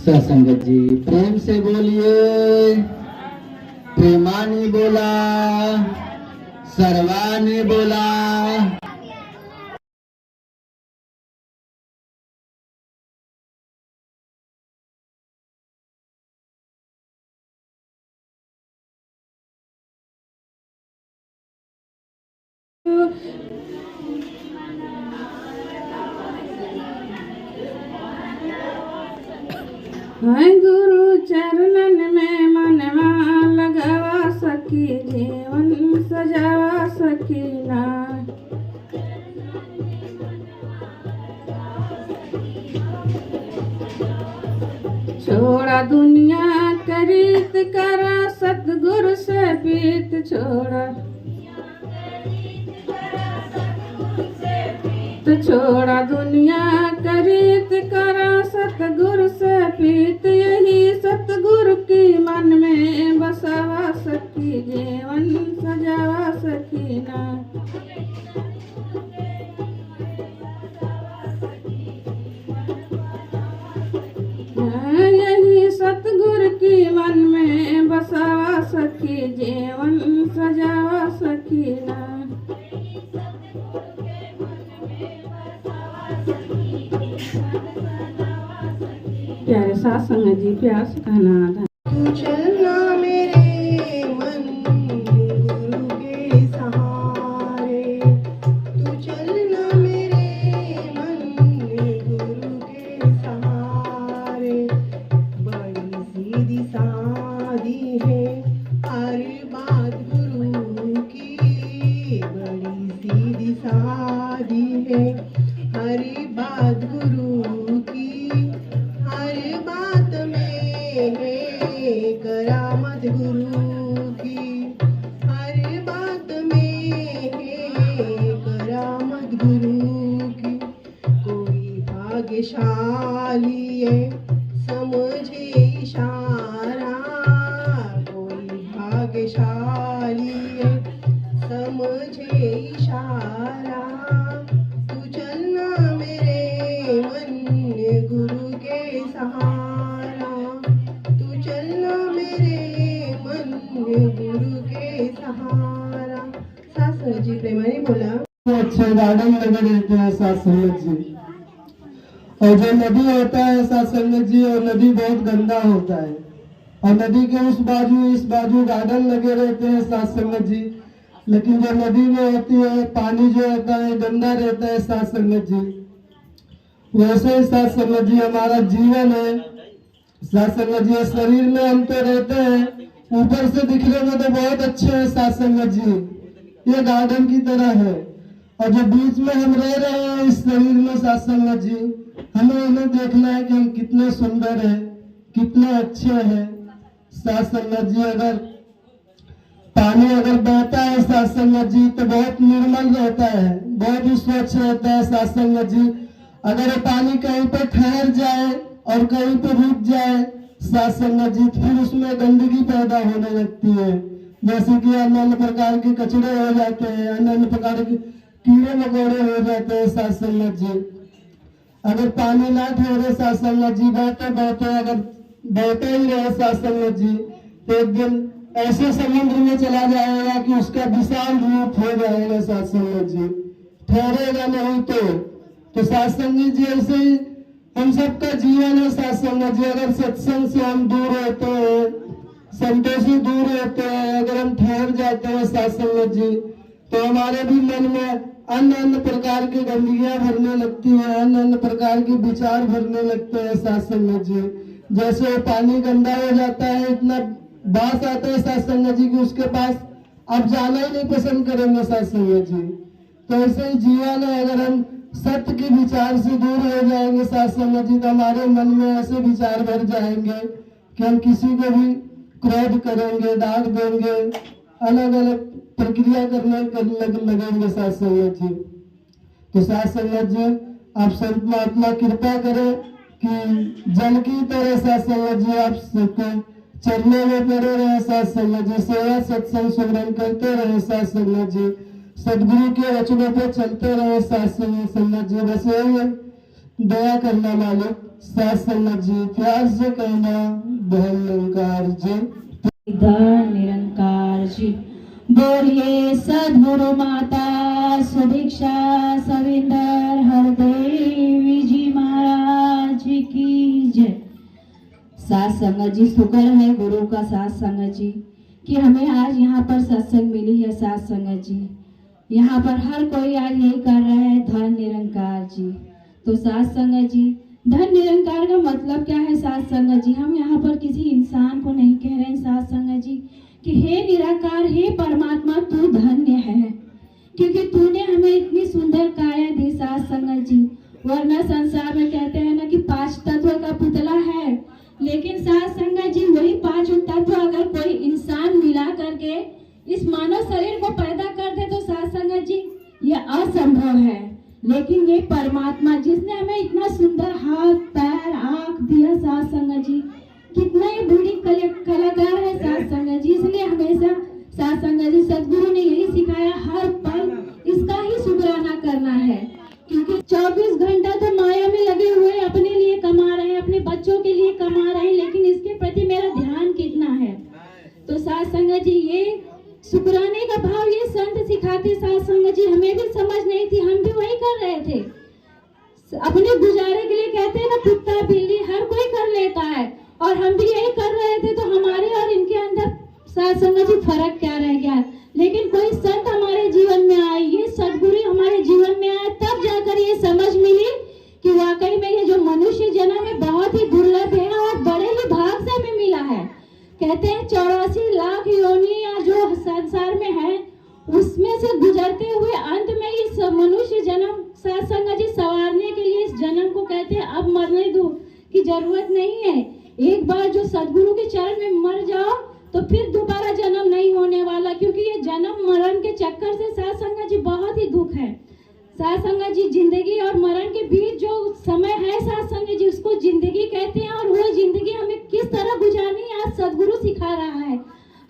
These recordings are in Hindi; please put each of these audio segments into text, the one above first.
सत्संगत जी प्रेम से बोलिए। प्रेमानी बोला, सर्वानी बोला। है गुरु चरणन में मनवा लगावा सकी, जीवन सजावा सकी ना। छोड़ा दुनिया करीत करा, सतगुरु से पीत छोड़ा। तो छोड़ा दुनिया करीत करा, सतगुरु से पीत। यही सतगुरु की मन में बसावा सकी, जीवन सजावा सकी ना। यही सतगुरु की मन में बसावा सकी, जीवन सजावा सकी ना। प्यारे सत्संग जी, प्यार से कहना था। तू चलना मेरे मन गुरु के सहारे, तू चलना मेरे मन गुरु के सहारे। बड़ी सीधी सादी है हर बात गुरु की, बड़ी सीधी सादी है हर बात गुरु की। हर बात में है करामत गुरु की, हर बात में है करामत गुरु की। कोई भाग्यशाली है समझे इशारा, कोई भाग्यशाली है समझे इशारा। तू चलना मेरे मन गुरु के सहारा, तू चलना मेरे मन गुरु के सहारा। सत्संग जी प्रेमानी बोला। अच्छे गार्डन लगे रहते हैं सत्संगत जी, और जो नदी होता है सत्संगत जी, और नदी बहुत गंदा होता है, और नदी के उस बाजू इस बाजू गार्डन लगे रहते हैं सत्संगत जी। लेकिन जो नदी में होती है पानी जो होता है गंदा रहता है सत्संगत जी। वैसे ही सत्संगत जी हमारा जीवन है सत्संगत जी। शरीर में हम तो रहते हैं, ऊपर से दिखने में तो बहुत अच्छे हैं सत्संगत जी, ये गार्डन की तरह है। और जो बीच में हम रह रहे हैं इस शरीर में सत्संगत जी, हमें उन्हें देखना है कि हम कितने सुंदर हैं, कितने अच्छे हैं सत्संगत जी। अगर पानी अगर बहता है सत्संगत जी तो बहुत निर्मल रहता है, बहुत ही स्वच्छ रहता है सत्संगत जी। अगर पानी कहीं पर ठहर जाए और कहीं पर रुक जाए सत्संगत जी, फिर उसमें गंदगी पैदा होने लगती है, जैसे कि अन्य प्रकार के कचरे हो जाते हैं, अन्य प्रकार के कीड़े मकोड़े हो जाते हैं सत्संगत जी। अगर पानी ना ठहरे सत्संगत जी, बहते बहते अगर बहते ही रहे सत्संगत जी, तो एक दिन ऐसे समुद्र में चला जाएगा कि उसका विशाल रूप हो जाएगा सत्संगत जी, ठहरेगा नहीं तो सत्संग जी ऐसे ही हम सबका जीवन है सत्संग जी। अगर सत्संग से हम दूर रहते हैं, संतों से दूर रहते हैं, अगर हम ठहर जाते हैं सत्संग जी, तो हमारे भी मन में अन्य अन्य प्रकार की गंदगियां भरने लगती हैं, अन्य अन्य प्रकार के विचार भरने लगते हैं सत्संग जी। जैसे पानी गंदा हो जाता है, इतना बास आता है सत्संग जी कि उसके पास आप जाना ही नहीं पसंद करेंगे सत्संग जी। तो ऐसे ही जीवन है, अगर हम सत्य के विचार से दूर हो जाएंगे सत्संग जी, तो हमारे मन में ऐसे विचार भर जाएंगे कि हम किसी को भी क्रोध करेंगे, डांट देंगे, अलग अलग प्रक्रिया करने लगेंगे सत्संग जी। तो सत्संग जी आप संत महात्मा कृपा करें कि जल की तरह सत्संग जी आप सबके चरणों में पड़े रहे सत्संग जी, सेवा सत्संग सुमरन करते रहे सत्संग जी, सदगुरु के वचनों पे चलते रहे सत्संग जी। बस यही दया करना मालिक। साथ संगत जी प्यार से कहना धन निरंकार जी। धन निरंकार जी। बोलिए सद्गुरु माता सुदीक्षा सविंदर हरदेवी जी महाराज की जय। साथ संगत जी, शुक्र है गुरु का साथ संगत जी कि हमें आज यहाँ पर सत्संग मिली है। साथ संगत जी, यहाँ पर हर कोई आज यही कर रहा है धन निरंकार जी। तो साथ संगत जी, धन निरंकार का मतलब क्या है? साथ संगत जी, हम यहाँ पर किसी इंसान को नहीं कह रहे हैं साथ संगत जी कि हे निराकार, हे परमात्मा, तू धन्य है क्योंकि तूने हमें इतनी सुंदर काया दी साथ संगत जी। वरना संसार में कहते हैं ना कि 5 तत्व का पुतला है, लेकिन साथ संगत जी वही 5 तत्व अगर कोई इंसान मिला करके इस मानव शरीर को पैदा कर दे तो साथ संगत जी ये असंभव है। लेकिन ये परमात्मा जिसने हमें इतना सुंदर हाथ पैर आँख दिया साथ संगत जी, कितना ये बड़ी कलाकार है साथ संगत जी। इसलिए हमेशा साथ संगत जी सदगुरु ने यही सिखाया, हर पल इसका ही शुक्राना करना है क्योंकि 24 घंटा तो माया में लगे हुए अपने लिए कमा रहे हैं, अपने बच्चों के लिए कमा रहे हैं, लेकिन इसके प्रति मेरा ध्यान कितना है? तो साथ संगत जी ये शुक्राने का भाव ये संत सिखाते साथ संगत जी। हमें भी समझ नहीं थी, हम भी वही कर रहे थे। अपने गुजारे के लिए कहते हैं ना, कुत्ता बिल्ली हर कोई कर लेता है और हम भी यही कर रहे थे। तो हमारे और इनके अंदर साथ संगत जी फर्क क्या रह गया? लेकिन कोई संत हमारे जीवन में आए, ये सदगुरु हमारे जीवन में आए, तब जाकर ये समझ मिली कि वाकई में ये जो मनुष्य जन्म है बहुत ही दुर्लभ है और बड़े ही भाग से हमें मिला है। कहते हैं 84 लाख योनि या जो संसार में है उसमें से गुजरते हुए अंत में इस मनुष्य जन्म साथ संगत जी संवारने के लिए इस जन्म को कहते हैं अब मरने दो की जरूरत नहीं है। एक बार जो सदगुरु के चरण में मर जाओ तो फिर दोबारा जन्म नहीं होने वाला, क्योंकि ये जन्म मरण के चक्कर से साथ संगत जी बहुत ही दुख है। साथ संगत जी जिंदगी और मरण के बीच जो समय है साथ संगत जी उसको जिंदगी कहते हैं और वो जिंदगी हमें किस तरह गुजारनी है आज सदगुरु सिखा रहा है।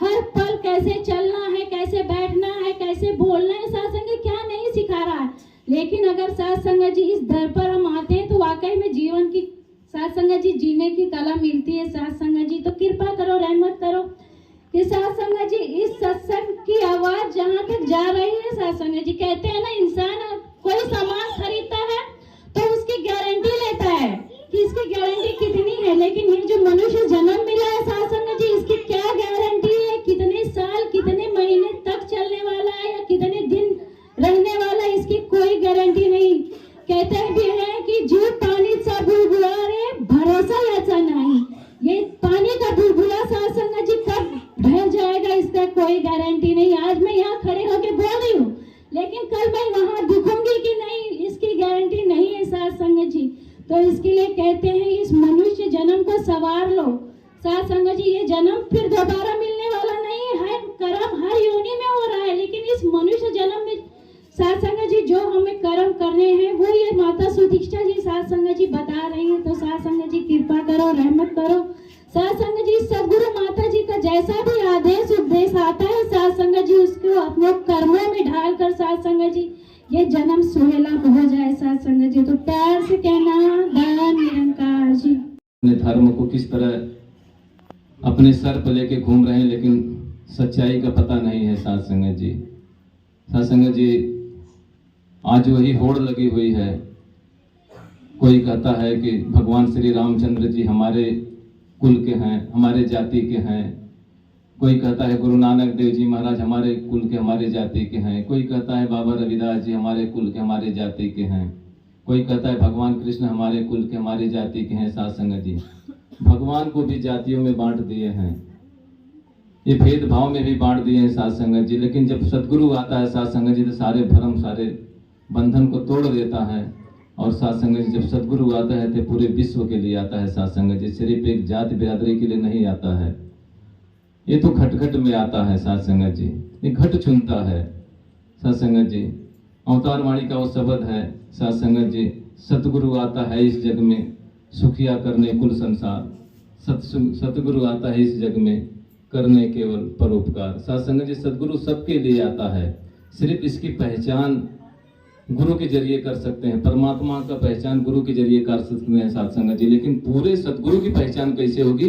हर पल कैसे चलना है, कैसे बैठना है, कैसे बोलना है, साथ संगत क्या नहीं सिखा रहा है। लेकिन अगर साथ संगत जी इस दर पर हम आते हैं तो वाकई में जीवन की साथ संगत जी जीने की कला मिलती है। साथ संगत जी तो कृपा करो, रहमत करो कि साथ संगत जी इस सत्संग की आवाज जहाँ तक जा रही है साथ संगत जी, कहते हैं ना इंसान कोई सामान खरीदता है तो उसकी गारंटी लेता है कि इसकी गारंटी कितनी है, लेकिन ये जो मनुष्य जन्म मिला है साथ संगत जी इसकी क्या गारंटी है? कितने साल कितने महीने तक चलने वाला है या कितने दिन रहने वाला है, इसकी कोई गारंटी नहीं। कहते भी है कि जीव पानी सा बुलबुला रे भरोसा याचा नहीं। ये पानी का बुलबुला साथ संगत जी कब ढह जाएगा इसका कोई गारंटी नहीं। आज मैं यहाँ खड़े होके बोल रही हूँ लेकिन कल मैं वहाँ दिखूंगी कि नहीं इसकी गारंटी नहीं है साथ संगत जी। तो इसके लिए कहते हैं इस मनुष्य जन्म को सवार लो साथ संगत जी। ये जन्म फिर दोबारा मिलने वाला नहीं है, कर्म हर योनि में हो रहा है, लेकिन इस मनुष्य जन्म में साथ संगत जी जो हमें कर्म करने हैं वो ये माता सुदीक्षा जी साथ संगत जी बता रही है। तो साथ संगत जी कृपा करो, रहमत करो। साथ संगत जी सदगुरु माता जी का जैसा भी आदेश उपदेश आता है साथ संगत जी उसको अपने कर्मों में ढाल कर साथ संगत जी ये जन्म सुहेला हो जाए साथ संगत जी। तो प्यार से कहना धन निरंकार जी। अपने धर्म को किस तरह अपने सर पर लेके घूम रहे हैं लेकिन सच्चाई का पता नहीं है साथ संगत जी। साथ संगत जी आज वही होड़ लगी हुई है। कोई कहता है कि भगवान श्री रामचंद्र जी हमारे कुल के हैं, हमारे जाति के हैं। कोई कहता है गुरु नानक देव जी महाराज हमारे कुल के, हमारे जाति के हैं। कोई कहता है बाबा रविदास जी हमारे कुल के, हमारे जाति के हैं। कोई कहता है भगवान कृष्ण हमारे कुल के, हमारे जाति के हैं। साथ संगत जी भगवान को भी जातियों में बांट दिए हैं, ये भेदभाव में भी बांट दिए हैं साथ संगत जी। लेकिन जब सदगुरु आता है साथ संगत जी तो सारे भ्रम सारे बंधन को तोड़ देता है। और साथ संगत जी जब सदगुरु आता है तो पूरे विश्व के लिए आता है साथ संगत जी, सिर्फ एक जाति बिरादरी के लिए नहीं आता है। ये तो घट घट में आता है साथ संगत जी, ये घट चुनता है साथ संगत जी। अवतार वाणी का वो शब्द है साथ संगत जी, सतगुरु आता है इस जग में सुखिया करने कुल संसार। सतगुरु आता है इस जग में करने केवल परोपकार। साथ संगत जी सदगुरु सबके लिए आता है, सिर्फ इसकी पहचान गुरु के जरिए कर सकते हैं, परमात्मा का पहचान गुरु के जरिए कर सकते हैं साथ संगत जी। लेकिन पूरे सतगुरु की पहचान कैसे होगी?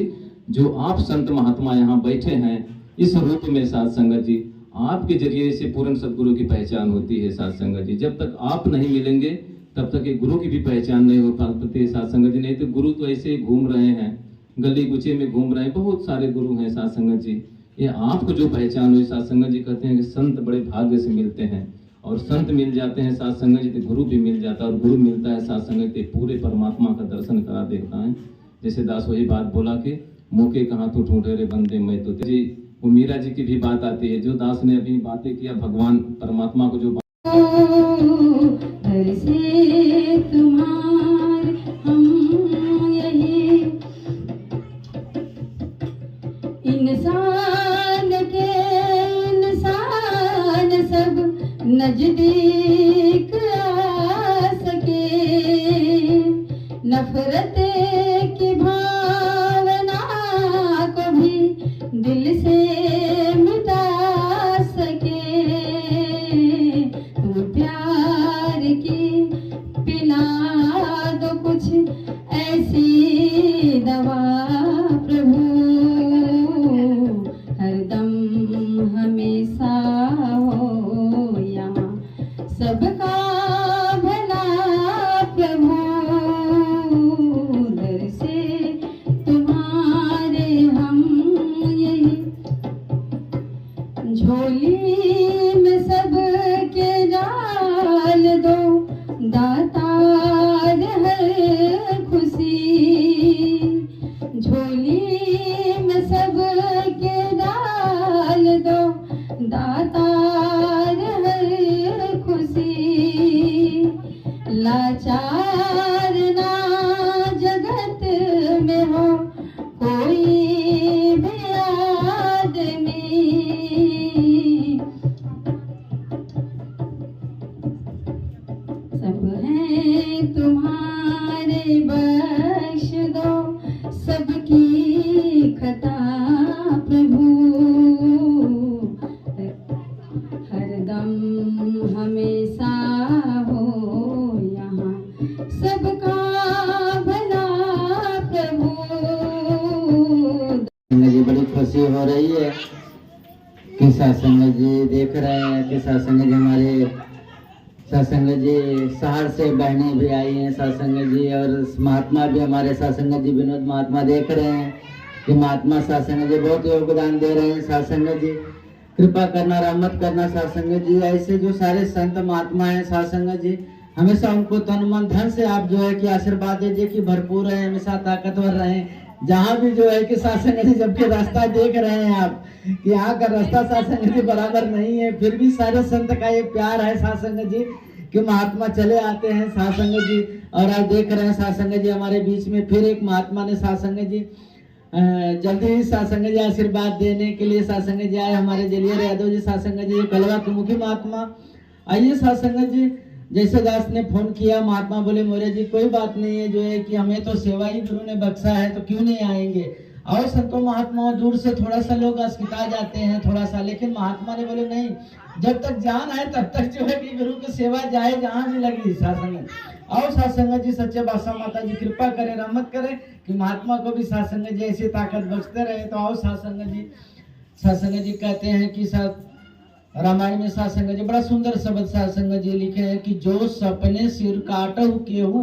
जो आप संत महात्मा यहाँ बैठे हैं इस रूप में साथ संगत जी, आपके जरिए से पूर्ण सतगुरु की पहचान होती है साथ संगत जी। जब तक आप नहीं मिलेंगे तब तक ये गुरु की भी पहचान नहीं हो पाती है साथ संगत जी। नहीं तो गुरु तो ऐसे ही घूम रहे हैं, गली गुचे में घूम रहे हैं, बहुत सारे गुरु हैं साथ संगत जी। ये आपको जो पहचान हुई साथ संगत जी, कहते हैं कि संत बड़े भाग्य से मिलते हैं, और संत मिल जाते हैं साथ संगत जी तो गुरु भी मिल जाता है, और गुरु मिलता है साथ संगत जी पूरे परमात्मा का दर्शन करा देता है। जैसे दास वही बात बोला कि मौके कहाँ तो ढूंढे रे बंदे मैं तो जी, वो मीरा जी की भी बात आती है, जो दास ने अभी बातें किया, भगवान परमात्मा को जो घर से तुम्हारे हम यही इंसान के इंसान सब नजदीक आ सके, नफरत की भावना को भी दिल से मिटा सके, तुम प्यार की पिला दो कुछ ऐसी दवा प्रभु, हरदम हमेशा हो यहाँ सबका भला प्रभु, दर से तुम्हारे हम यही झोली में सबके डाल दो दातार हर खुशी, झोली में सबके डाल दो दातार हर खुशी, लाचार ना जगत में हो कोई भी आदमी, सब है तुम्हारे बख्श दो सबकी खता प्रभु, हरदम हमेशा हो यहाँ सबका भला प्रभु। जी बड़ी खुशी हो रही है कि सत्संग जी देख रहे हैं कि सत्संग जी हमारे सत्संग जी शहर से बहनें भी आई हैं सत्संग जी, और महात्मा भी हमारे सत्संग जी विनोद महात्मा देख रहे हैं कि महात्मा सत्संग जी बहुत योगदान दे रहे हैं सत्संग जी, कृपा करना रहमत करना सत्संग जी। ऐसे जो सारे संत महात्मा हैं सत्संग जी, हमेशा उनको तन मन धन से आप जो है कि आशीर्वाद दीजिए कि भरपूर रहे, हमेशा ताकतवर रहे। जहाँ भी जो है कि सत्संग जी जबकि रास्ता देख रहे हैं आप कि यहाँ का रास्ता सत्संग जी बराबर नहीं है, फिर भी सारे संत का ये प्यार है सत्संग जी कि महात्मा चले आते हैं सत्संग जी। और आज देख रहे हैं सत्संग जी हमारे बीच में फिर एक महात्मा ने सत्संग जी जल्दी ही सत्संग जी आशीर्वाद देने के लिए सत्संग जी आए, हमारे जलियर यादव जी सत्संग जी कलवा के मुखी महात्मा। आइए सत्संग जी, जैसे दास ने फोन किया महात्मा बोले मोरे जी कोई बात नहीं है, जो है कि हमें तो सेवा ही गुरु ने बख्शा है तो क्यों नहीं आएंगे, और संतों महात्माओं दूर से थोड़ा सा लोग अस्किता जाते हैं थोड़ा सा, लेकिन महात्मा ने बोले नहीं, जब तक जान आए तब तक जो है कि गुरु की सेवा जाए जहाँ भी लगी सत्संग। और सत्संग जी सच्चे बादशाह माता जी कृपा करे रहमत करे कि महात्मा को भी सत्संग जी ऐसी ताकत बख्शते रहे। तो आओ सत्संग जी कहते हैं कि रामायण में सत्संग जी बड़ा सुंदर शब्द सत्संग जी लिखे हैं कि जो सपने सिर काटहु केहू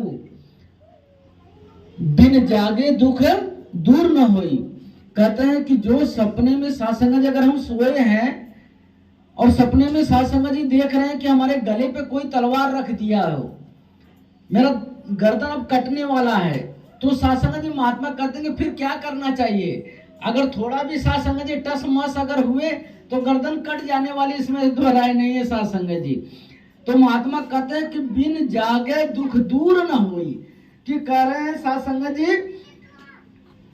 बिन जागे दुख दूर न होई। कहते हैं कि जो सपने में सत्संग जी अगर हम सोए हैं और सपने में सत्संग जी देख रहे हैं कि हमारे गले पे कोई तलवार रख दिया हो, मेरा गर्दन अब कटने वाला है, तो सत्संग जी महात्मा कहते हैं कि फिर क्या करना चाहिए। अगर थोड़ा भी सत्संग जी टस मस अगर हुए तो गर्दन कट जाने वाली, इसमें दो राय नहीं है सत्संग जी। तो महात्मा कहते हैं कि बिन जागे दुख दूर न हुई, कि कह रहे हैं सत्संग जी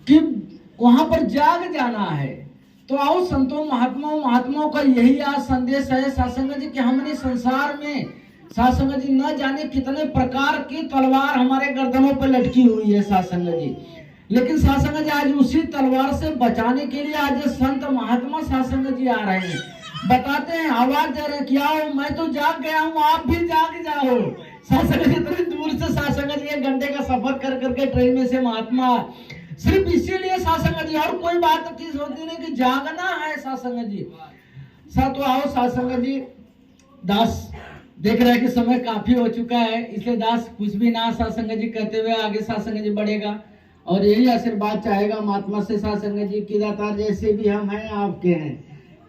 कि वहां पर जाग जाना है। तो आओ संतों महात्माओं का यही आज संदेश है सत्संग जी कि हमने संसार में सत्संग जी न जाने कितने प्रकार की तलवार हमारे गर्दनों पर लटकी हुई है सत्संग जी, लेकिन सत्संग जी आज उसी तलवार से बचाने के लिए आज संत महात्मा सत्संग जी आ रहे हैं। बताते हैं, आवाज दे रहे हैं कि आओ, मैं तो जाग गया हूँ, आप भी जाग जाओ। सासंग जी इतनी दूर से सासंग जी 1 घंटे का सफर कर करके ट्रेन में से महात्मा सिर्फ इसीलिए सासंग जी, और कोई बात चीज होती नहीं कि जागना है सासंग जी। तो आओ सासंग जी, दास देख रहे हैं कि समय काफी हो चुका है, इसलिए दास कुछ भी ना सासंग जी कहते हुए आगे सासंग जी बढ़ेगा और यही आशीर्वाद चाहेगा महात्मा से सासंग जी की दातार जैसे भी हम हैं आपके हैं,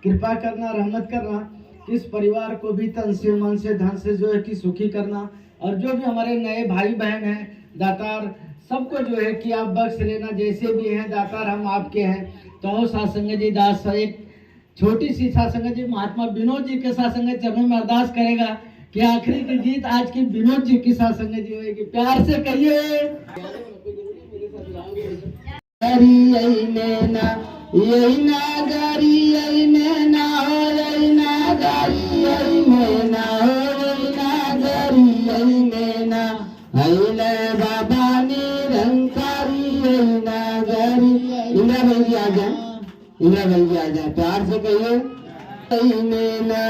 कृपा करना, रहमत करना, इस परिवार को भी तन से मन से धन से जो है कि सुखी करना, और जो भी हमारे नए भाई बहन हैं दातार सबको जो है कि आप बख्श लेना, जैसे भी हैं दातार हम आपके हैं। तो सासंग जी दास एक छोटी सी सासंग जी महात्मा विनोद जी के सासंग चरणों में अरदास करेगा कि आखिरी की जीत आज की विनोद जी की सासंग जी होगी। प्यार से कहिए, यही नैना यही नागरी यही नैना हो, यही नागरी यही नैना हो, यही नागरी यही नैना, अहिले बाबा निरंकारी यही नागरी। इंदिरा भाई जी आ जाए, इंदिरा भाई जी आ जाए, प्यार से कहिए यही नैना,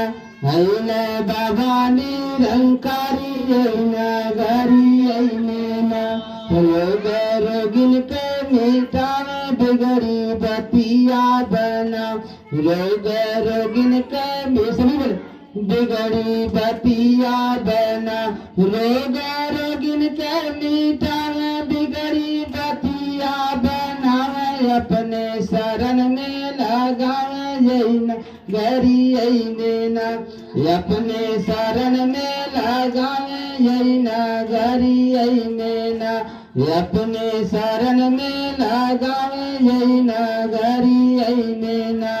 अहिले बाबा निरंकारी यही नागरी यही नैना, रोग रोगिन के मिटावे बिगड़ी बतिया बना, रोग रोगिन के सभी बोले बिगड़ी बतिया बना, रोग रोगिन के मिटावे बिगड़ी बतिया बनावे, अपने शरण में लगावे यही न गरी यही नैना, अपने शरण में लगावे यही न गरी यही नैना, अपने शरण में लगावे यही नगरी यही नैना,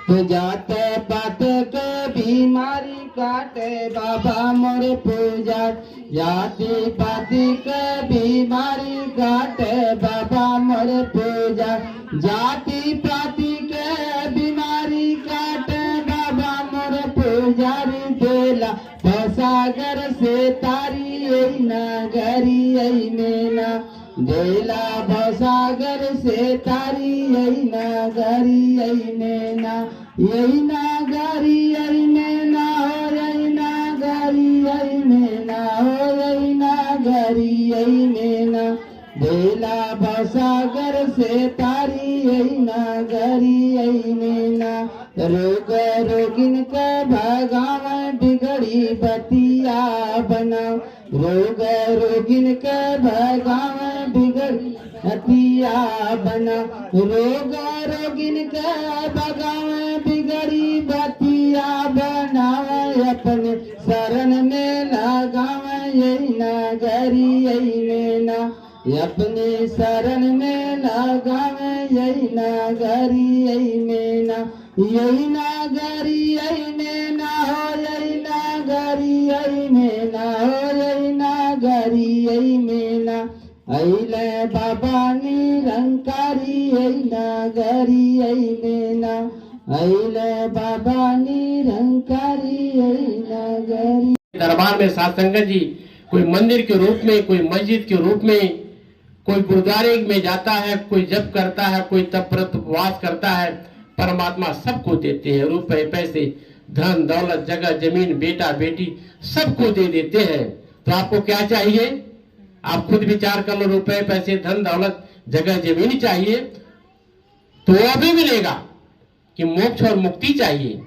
तो जाते पाते के बीमारी काटे बाबा मोरे पूजा, जाति पाति के बीमारी काटे बाबा मोरे पूजा, जाति पाति के बीमारी काटे बाबा मोरे पुजारी, बेला भवसागर से तारी यही नगरी यही नैना, बेला भवसागर से तारी यही नगरी यही नैना, यही नगरी यही नैना हो, यही नगरी यही नैना हो, यही नगरी यही नैना, बेला भवसागर से तारी यही नगरी यही नैना, रोग रोगिन के भगावे बिगड़ी बतिया बनाओ, रोग रोगिन के भगावे बिगड़ी बतिया बनाओ, रोग रोगिन के भगावे बिगड़ी बतिया बनावे, अपने शरण में लगावे यही नगरी यही नैना, अपने शरण में लगावे यही नगरी यही नैना, यही नगरी यही नैना हो, यही नगरी यही नैना हो, यही नगरी यही नैना, अहिले बाबा निरंकारी यही नगरी यही नैना, अहिले बाबा निरंकारी यही नगरी। दरबार में साध संगत जी कोई मंदिर के रूप में, कोई मस्जिद के रूप में, कोई गुरुद्वारे में जाता है, कोई जप करता है, कोई तप व्रत उपवास करता है, परमात्मा सबको देते हैं, रुपए पैसे धन दौलत जगह जमीन बेटा बेटी सबको दे देते हैं। तो आपको क्या चाहिए? आप खुद विचार कर लो, रुपए पैसे धन दौलत जगह जमीन चाहिए तो वो अभी मिलेगा कि मोक्ष और मुक्ति चाहिए।